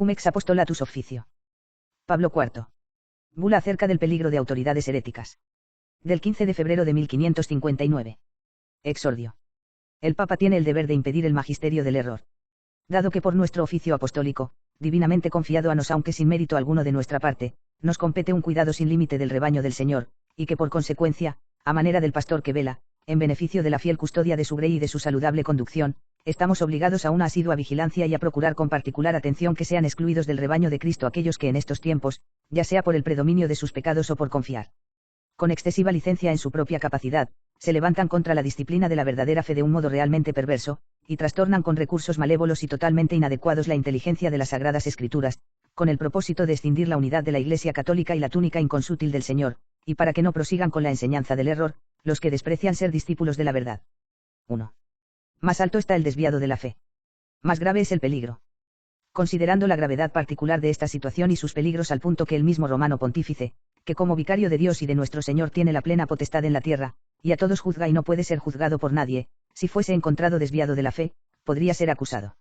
Cum ex apostolatus officio. Pablo IV. Bula acerca del peligro de autoridades heréticas. Del 15 de febrero de 1559. Exordio. El Papa tiene el deber de impedir el magisterio del error. Dado que por nuestro oficio apostólico, divinamente confiado a nos aunque sin mérito alguno de nuestra parte, nos compete un cuidado sin límite del rebaño del Señor, y que por consecuencia, a manera del pastor que vela, en beneficio de la fiel custodia de su grey y de su saludable conducción, estamos obligados a una asidua vigilancia y a procurar con particular atención que sean excluidos del rebaño de Cristo aquellos que en estos tiempos, ya sea por el predominio de sus pecados o por confiar con excesiva licencia en su propia capacidad, se levantan contra la disciplina de la verdadera fe de un modo realmente perverso, y trastornan con recursos malévolos y totalmente inadecuados la inteligencia de las Sagradas Escrituras, con el propósito de escindir la unidad de la Iglesia Católica y la túnica inconsútil del Señor, y para que no prosigan con la enseñanza del error, los que desprecian ser discípulos de la verdad. 1. Más alto está el desviado de la fe. Más grave es el peligro. Considerando la gravedad particular de esta situación y sus peligros al punto que el mismo Romano Pontífice, que como vicario de Dios y de nuestro Señor tiene la plena potestad en la tierra, y a todos juzga y no puede ser juzgado por nadie, si fuese encontrado desviado de la fe, podría ser acusado.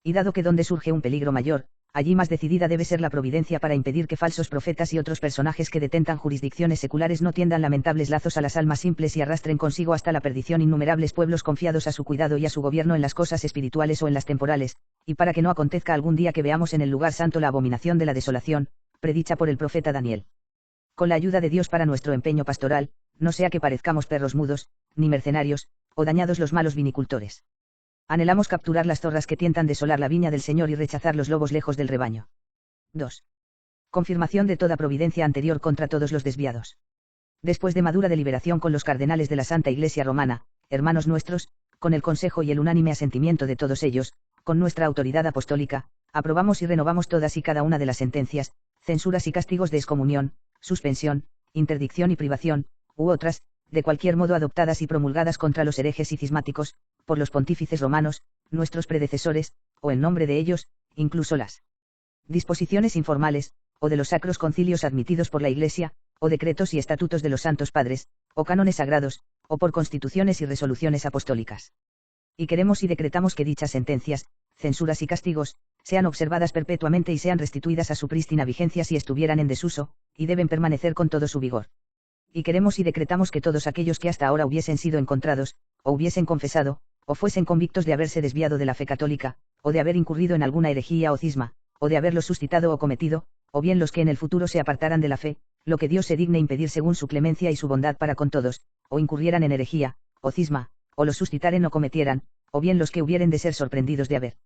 Y dado que donde surge un peligro mayor, allí más decidida debe ser la providencia para impedir que falsos profetas y otros personajes que detentan jurisdicciones seculares no tiendan lamentables lazos a las almas simples y arrastren consigo hasta la perdición innumerables pueblos confiados a su cuidado y a su gobierno en las cosas espirituales o en las temporales, y para que no acontezca algún día que veamos en el lugar santo la abominación de la desolación, predicha por el profeta Daniel. Con la ayuda de Dios para nuestro empeño pastoral, no sea que parezcamos perros mudos, ni mercenarios, o dañados los malos vinicultores. Anhelamos capturar las zorras que tientan desolar la viña del Señor y rechazar los lobos lejos del rebaño. 2. Confirmación de toda providencia anterior contra todos los desviados. Después de madura deliberación con los cardenales de la Santa Iglesia Romana, hermanos nuestros, con el consejo y el unánime asentimiento de todos ellos, con nuestra autoridad apostólica, aprobamos y renovamos todas y cada una de las sentencias, censuras y castigos de excomunión, suspensión, interdicción y privación, u otras, de cualquier modo adoptadas y promulgadas contra los herejes y cismáticos, por los pontífices romanos, nuestros predecesores, o en nombre de ellos, incluso las disposiciones informales, o de los sacros concilios admitidos por la Iglesia, o decretos y estatutos de los santos padres, o cánones sagrados, o por constituciones y resoluciones apostólicas. Y queremos y decretamos que dichas sentencias, censuras y castigos, sean observadas perpetuamente y sean restituidas a su prístina vigencia si estuvieran en desuso, y deben permanecer con todo su vigor. Y queremos y decretamos que todos aquellos que hasta ahora hubiesen sido encontrados, o hubiesen confesado, o fuesen convictos de haberse desviado de la fe católica, o de haber incurrido en alguna herejía o cisma, o de haberlo suscitado o cometido, o bien los que en el futuro se apartaran de la fe, lo que Dios se digne impedir según su clemencia y su bondad para con todos, o incurrieran en herejía, o cisma, o lo suscitaren o cometieran, o bien los que hubieren de ser sorprendidos de haber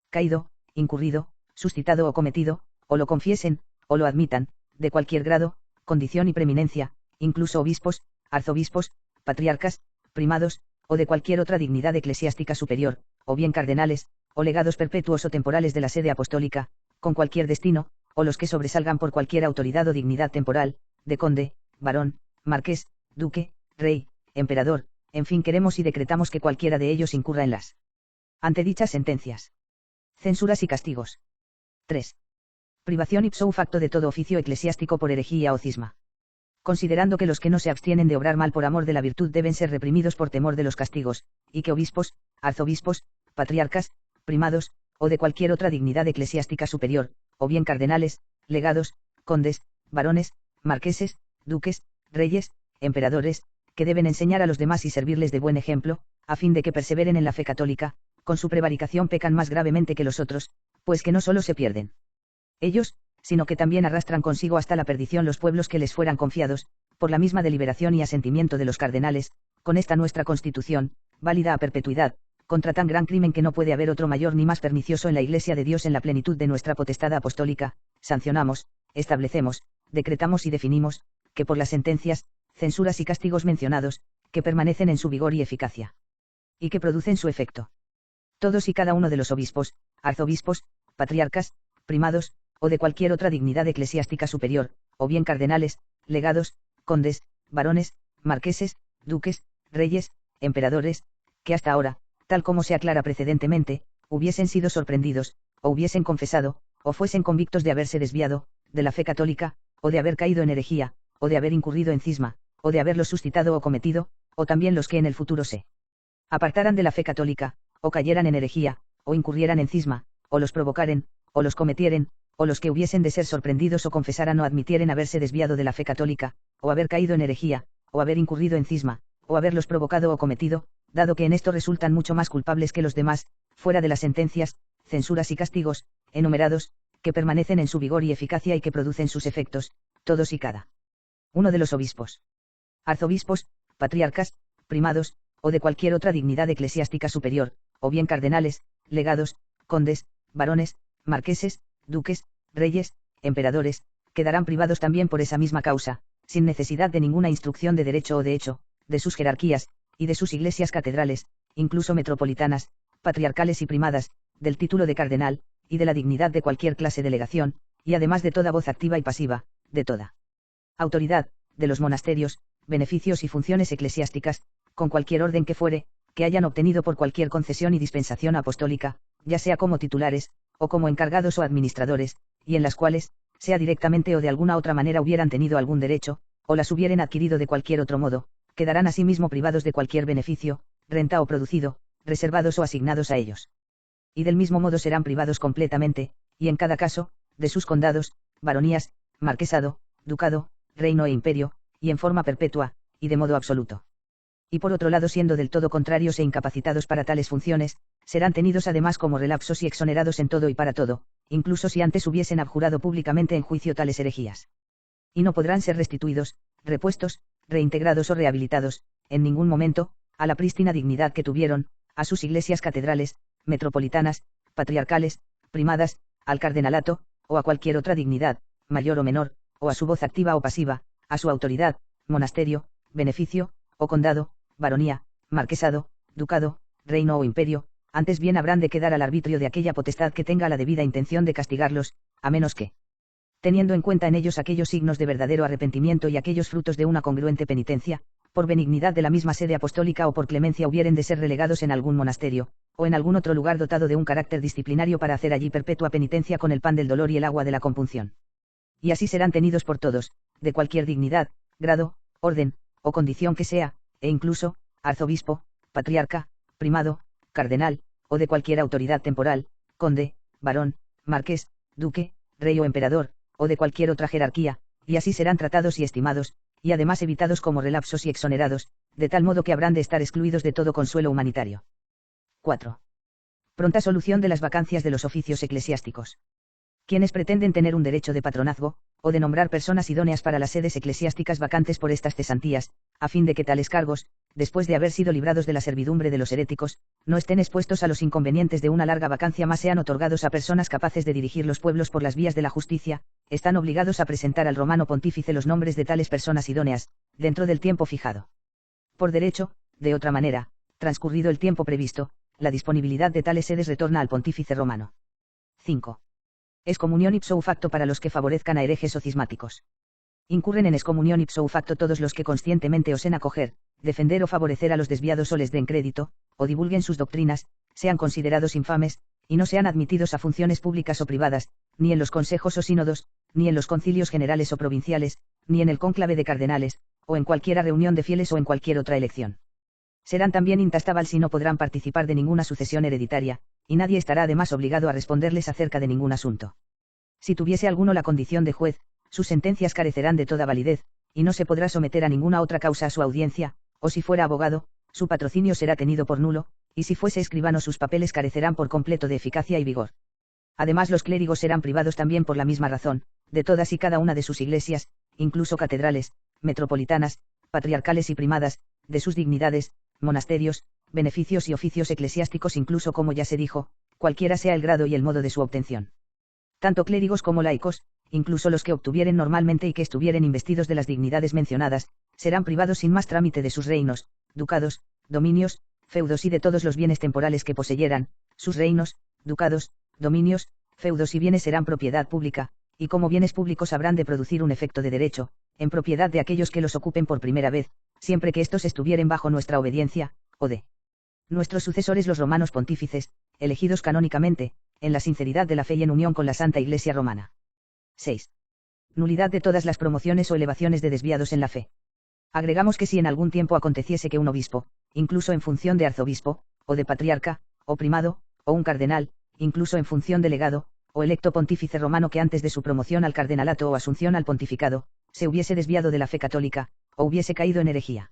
caído, incurrido, suscitado o cometido, o lo confiesen, o lo admitan, de cualquier grado, condición y preeminencia, incluso obispos, arzobispos, patriarcas, primados, o de cualquier otra dignidad eclesiástica superior, o bien cardenales, o legados perpetuos o temporales de la sede apostólica, con cualquier destino, o los que sobresalgan por cualquier autoridad o dignidad temporal, de conde, barón, marqués, duque, rey, emperador, en fin queremos y decretamos que cualquiera de ellos incurra en las antedichas sentencias. Censuras y castigos. 3. Privación ipso facto de todo oficio eclesiástico por herejía o cisma. Considerando que los que no se abstienen de obrar mal por amor de la virtud deben ser reprimidos por temor de los castigos, y que obispos, arzobispos, patriarcas, primados, o de cualquier otra dignidad eclesiástica superior, o bien cardenales, legados, condes, varones, marqueses, duques, reyes, emperadores, que deben enseñar a los demás y servirles de buen ejemplo, a fin de que perseveren en la fe católica, con su prevaricación pecan más gravemente que los otros, pues que no solo se pierden ellos, sino que también arrastran consigo hasta la perdición los pueblos que les fueran confiados, por la misma deliberación y asentimiento de los cardenales, con esta nuestra Constitución, válida a perpetuidad, contra tan gran crimen que no puede haber otro mayor ni más pernicioso en la Iglesia de Dios en la plenitud de nuestra potestad apostólica, sancionamos, establecemos, decretamos y definimos, que por las sentencias, censuras y castigos mencionados, que permanecen en su vigor y eficacia, y que producen su efecto. Todos y cada uno de los obispos, arzobispos, patriarcas, primados, o de cualquier otra dignidad eclesiástica superior, o bien cardenales, legados, condes, varones, marqueses, duques, reyes, emperadores, que hasta ahora, tal como se aclara precedentemente, hubiesen sido sorprendidos, o hubiesen confesado, o fuesen convictos de haberse desviado, de la fe católica, o de haber caído en herejía, o de haber incurrido en cisma, o de haberlo suscitado o cometido, o también los que en el futuro se apartaran de la fe católica, o cayeran en herejía, o incurrieran en cisma, o los provocaren, o los cometieren, o los que hubiesen de ser sorprendidos o confesaran o admitieren haberse desviado de la fe católica, o haber caído en herejía, o haber incurrido en cisma, o haberlos provocado o cometido, dado que en esto resultan mucho más culpables que los demás, fuera de las sentencias, censuras y castigos, enumerados, que permanecen en su vigor y eficacia y que producen sus efectos, todos y cada uno de los obispos, arzobispos, patriarcas, primados, o de cualquier otra dignidad eclesiástica superior, o bien cardenales, legados, condes, barones, marqueses, duques, reyes, emperadores, quedarán privados también por esa misma causa, sin necesidad de ninguna instrucción de derecho o de hecho, de sus jerarquías, y de sus iglesias catedrales, incluso metropolitanas, patriarcales y primadas, del título de cardenal, y de la dignidad de cualquier clase de legación, y además de toda voz activa y pasiva, de toda autoridad, de los monasterios, beneficios y funciones eclesiásticas, con cualquier orden que fuere, que hayan obtenido por cualquier concesión y dispensación apostólica, ya sea como titulares, o como encargados o administradores, y en las cuales, sea directamente o de alguna otra manera hubieran tenido algún derecho, o las hubieren adquirido de cualquier otro modo, quedarán asimismo privados de cualquier beneficio, renta o producido, reservados o asignados a ellos. Y del mismo modo serán privados completamente, y en cada caso, de sus condados, baronías, marquesado, ducado, reino e imperio, y en forma perpetua, y de modo absoluto. Y por otro lado, siendo del todo contrarios e incapacitados para tales funciones, serán tenidos además como relapsos y exonerados en todo y para todo, incluso si antes hubiesen abjurado públicamente en juicio tales herejías. Y no podrán ser restituidos, repuestos, reintegrados o rehabilitados, en ningún momento, a la prístina dignidad que tuvieron, a sus iglesias catedrales, metropolitanas, patriarcales, primadas, al cardenalato, o a cualquier otra dignidad, mayor o menor, o a su voz activa o pasiva, a su autoridad, monasterio, beneficio, o condado, baronía, marquesado, ducado, reino o imperio, antes bien habrán de quedar al arbitrio de aquella potestad que tenga la debida intención de castigarlos, a menos que, teniendo en cuenta en ellos aquellos signos de verdadero arrepentimiento y aquellos frutos de una congruente penitencia, por benignidad de la misma sede apostólica o por clemencia hubieren de ser relegados en algún monasterio, o en algún otro lugar dotado de un carácter disciplinario para hacer allí perpetua penitencia con el pan del dolor y el agua de la compunción. Y así serán tenidos por todos, de cualquier dignidad, grado, orden, o condición que sea, e incluso, arzobispo, patriarca, primado, cardenal, o de cualquier autoridad temporal, conde, barón, marqués, duque, rey o emperador, o de cualquier otra jerarquía, y así serán tratados y estimados, y además evitados como relapsos y exonerados, de tal modo que habrán de estar excluidos de todo consuelo humanitario. 4. Pronta solución de las vacancias de los oficios eclesiásticos. Quienes pretenden tener un derecho de patronazgo, o de nombrar personas idóneas para las sedes eclesiásticas vacantes por estas cesantías, a fin de que tales cargos, después de haber sido librados de la servidumbre de los heréticos, no estén expuestos a los inconvenientes de una larga vacancia, más sean otorgados a personas capaces de dirigir los pueblos por las vías de la justicia, están obligados a presentar al romano pontífice los nombres de tales personas idóneas, dentro del tiempo fijado. Por derecho, de otra manera, transcurrido el tiempo previsto, la disponibilidad de tales sedes retorna al pontífice romano. 5. Excomunión ipso facto para los que favorezcan a herejes o cismáticos. Incurren en excomunión ipso facto todos los que conscientemente osen acoger, defender o favorecer a los desviados o les den crédito, o divulguen sus doctrinas, sean considerados infames, y no sean admitidos a funciones públicas o privadas, ni en los consejos o sínodos, ni en los concilios generales o provinciales, ni en el cónclave de cardenales, o en cualquiera reunión de fieles o en cualquier otra elección. Serán también intastábales y no podrán participar de ninguna sucesión hereditaria, y nadie estará además obligado a responderles acerca de ningún asunto. Si tuviese alguno la condición de juez, sus sentencias carecerán de toda validez, y no se podrá someter a ninguna otra causa a su audiencia, o si fuera abogado, su patrocinio será tenido por nulo, y si fuese escribano sus papeles carecerán por completo de eficacia y vigor. Además los clérigos serán privados también por la misma razón, de todas y cada una de sus iglesias, incluso catedrales, metropolitanas, patriarcales y primadas, de sus dignidades, monasterios, beneficios y oficios eclesiásticos, incluso como ya se dijo, cualquiera sea el grado y el modo de su obtención. Tanto clérigos como laicos, incluso los que obtuvieren normalmente y que estuvieren investidos de las dignidades mencionadas, serán privados sin más trámite de sus reinos, ducados, dominios, feudos y de todos los bienes temporales que poseyeran. Sus reinos, ducados, dominios, feudos y bienes serán propiedad pública, y como bienes públicos habrán de producir un efecto de derecho, en propiedad de aquellos que los ocupen por primera vez, siempre que éstos estuvieren bajo nuestra obediencia, o de nuestros sucesores los romanos pontífices, elegidos canónicamente, en la sinceridad de la fe y en unión con la Santa Iglesia Romana. 6. Nulidad de todas las promociones o elevaciones de desviados en la fe. Agregamos que si en algún tiempo aconteciese que un obispo, incluso en función de arzobispo, o de patriarca, o primado, o un cardenal, incluso en función de legado, o electo pontífice romano que antes de su promoción al cardenalato o asunción al pontificado, se hubiese desviado de la fe católica, o hubiese caído en herejía,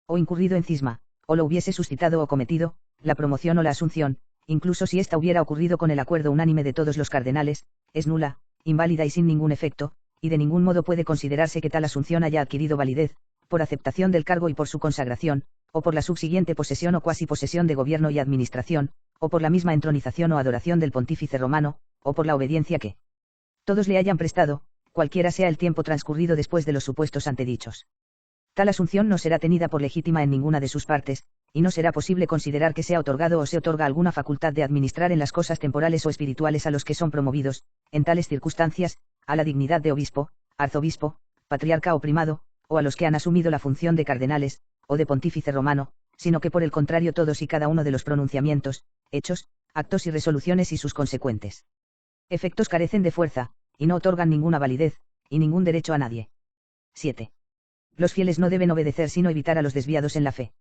o incurrido en cisma, o lo hubiese suscitado o cometido, la promoción o la asunción, incluso si ésta hubiera ocurrido con el acuerdo unánime de todos los cardenales, es nula, inválida y sin ningún efecto, y de ningún modo puede considerarse que tal asunción haya adquirido validez, por aceptación del cargo y por su consagración, o por la subsiguiente posesión o cuasi posesión de gobierno y administración, o por la misma entronización o adoración del pontífice romano, o por la obediencia que todos le hayan prestado, cualquiera sea el tiempo transcurrido después de los supuestos antedichos. Tal asunción no será tenida por legítima en ninguna de sus partes, y no será posible considerar que sea otorgado o se otorga alguna facultad de administrar en las cosas temporales o espirituales a los que son promovidos, en tales circunstancias, a la dignidad de obispo, arzobispo, patriarca o primado, o a los que han asumido la función de cardenales, o de pontífice romano, sino que por el contrario todos y cada uno de los pronunciamientos, hechos, actos y resoluciones y sus consecuentes efectos carecen de fuerza, y no otorgan ninguna validez, y ningún derecho a nadie. 7. Los fieles no deben obedecer sino evitar a los desviados en la fe.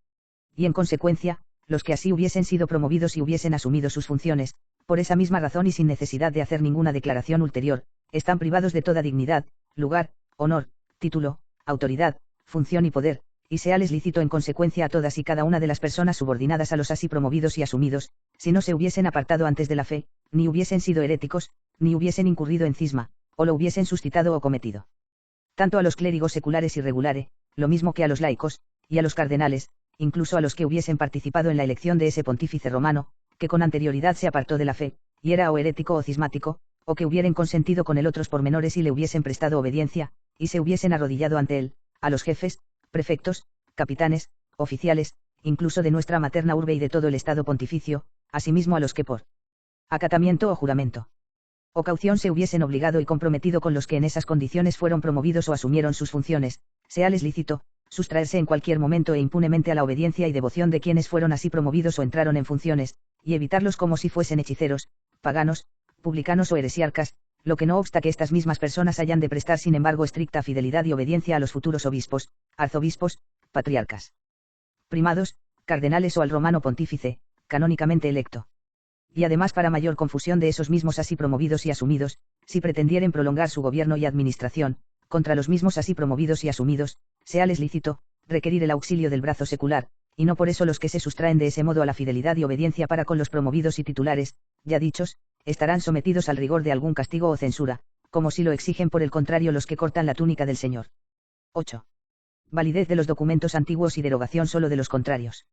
Y en consecuencia, los que así hubiesen sido promovidos y hubiesen asumido sus funciones, por esa misma razón y sin necesidad de hacer ninguna declaración ulterior, están privados de toda dignidad, lugar, honor, título, autoridad, función y poder, y seales lícito en consecuencia a todas y cada una de las personas subordinadas a los así promovidos y asumidos, si no se hubiesen apartado antes de la fe, ni hubiesen sido heréticos, ni hubiesen incurrido en cisma, o lo hubiesen suscitado o cometido. Tanto a los clérigos seculares y regulares, lo mismo que a los laicos, y a los cardenales, incluso a los que hubiesen participado en la elección de ese pontífice romano, que con anterioridad se apartó de la fe, y era o herético o cismático, o que hubieren consentido con él otros pormenores y le hubiesen prestado obediencia, y se hubiesen arrodillado ante él, a los jefes, prefectos, capitanes, oficiales, incluso de nuestra materna urbe y de todo el estado pontificio, asimismo a los que por acatamiento o juramento o caución se hubiesen obligado y comprometido con los que en esas condiciones fueron promovidos o asumieron sus funciones, seales lícito, sustraerse en cualquier momento e impunemente a la obediencia y devoción de quienes fueron así promovidos o entraron en funciones, y evitarlos como si fuesen hechiceros, paganos, publicanos o heresiarcas, lo que no obsta que estas mismas personas hayan de prestar sin embargo estricta fidelidad y obediencia a los futuros obispos, arzobispos, patriarcas, primados, cardenales o al romano pontífice, canónicamente electo. Y además para mayor confusión de esos mismos así promovidos y asumidos, si pretendieren prolongar su gobierno y administración, contra los mismos así promovidos y asumidos, seales lícito, requerir el auxilio del brazo secular, y no por eso los que se sustraen de ese modo a la fidelidad y obediencia para con los promovidos y titulares, ya dichos, estarán sometidos al rigor de algún castigo o censura, como si lo exigen por el contrario los que cortan la túnica del Señor. 8. Validez de los documentos antiguos y derogación solo de los contrarios.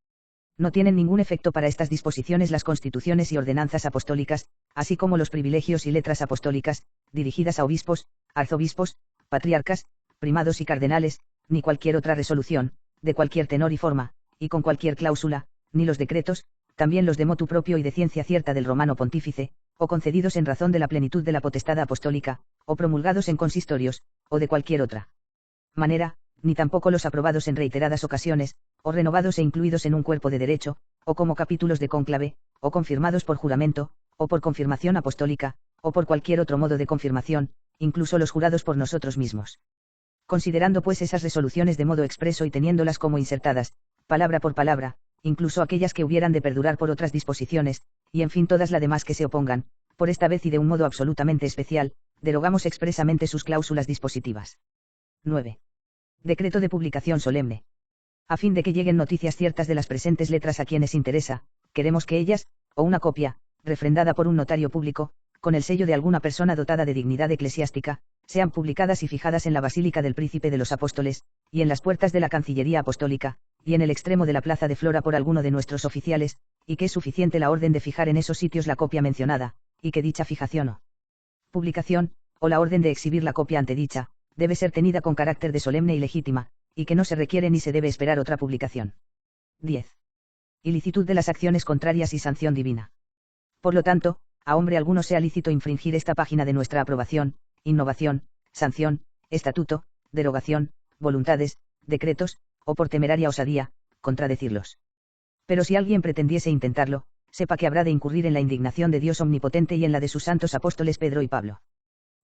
No tienen ningún efecto para estas disposiciones las constituciones y ordenanzas apostólicas, así como los privilegios y letras apostólicas, dirigidas a obispos, arzobispos, patriarcas, primados y cardenales, ni cualquier otra resolución, de cualquier tenor y forma, y con cualquier cláusula, ni los decretos, también los de motu propio y de ciencia cierta del romano pontífice, o concedidos en razón de la plenitud de la potestad apostólica, o promulgados en consistorios, o de cualquier otra manera, ni tampoco los aprobados en reiteradas ocasiones, o renovados e incluidos en un cuerpo de derecho, o como capítulos de cónclave, o confirmados por juramento, o por confirmación apostólica, o por cualquier otro modo de confirmación, incluso los jurados por nosotros mismos. Considerando pues esas resoluciones de modo expreso y teniéndolas como insertadas, palabra por palabra, incluso aquellas que hubieran de perdurar por otras disposiciones, y en fin todas las demás que se opongan, por esta vez y de un modo absolutamente especial, derogamos expresamente sus cláusulas dispositivas. 9. Decreto de publicación solemne. A fin de que lleguen noticias ciertas de las presentes letras a quienes interesa, queremos que ellas, o una copia, refrendada por un notario público, con el sello de alguna persona dotada de dignidad eclesiástica, sean publicadas y fijadas en la Basílica del Príncipe de los Apóstoles, y en las puertas de la Cancillería Apostólica, y en el extremo de la Plaza de Flora por alguno de nuestros oficiales, y que es suficiente la orden de fijar en esos sitios la copia mencionada, y que dicha fijación o publicación, o la orden de exhibir la copia antedicha, debe ser tenida con carácter de solemne y legítima, y que no se requiere ni se debe esperar otra publicación. 10. Ilicitud de las acciones contrarias y sanción divina. Por lo tanto, a hombre alguno sea lícito infringir esta página de nuestra aprobación, innovación, sanción, estatuto, derogación, voluntades, decretos, o por temeraria osadía, contradecirlos. Pero si alguien pretendiese intentarlo, sepa que habrá de incurrir en la indignación de Dios omnipotente y en la de sus santos apóstoles Pedro y Pablo.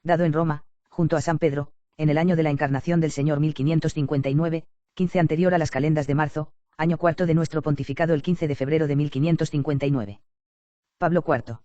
Dado en Roma, junto a San Pedro, en el año de la encarnación del Señor 1559, 15 anterior a las calendas de marzo, año cuarto de nuestro pontificado el 15 de febrero de 1559. Pablo IV.